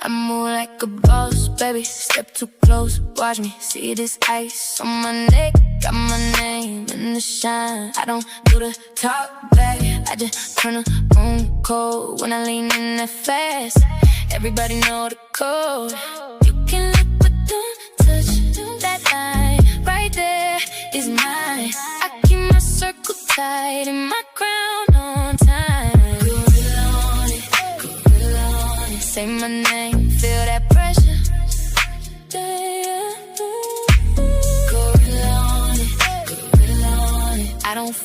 I move like a boss, baby. Step too close, watch me. See this ice on my neck, got my name in the shine. I don't do the talk back, I just turn the room cold when I lean in that fast. Everybody know the code. You can look but don't touch. That line right there is mine. I keep my circle tight and my crown on time. Gorilla on it, gorilla on it. Say my name, feel that pressure. Gorilla on it, gorilla on it. I don't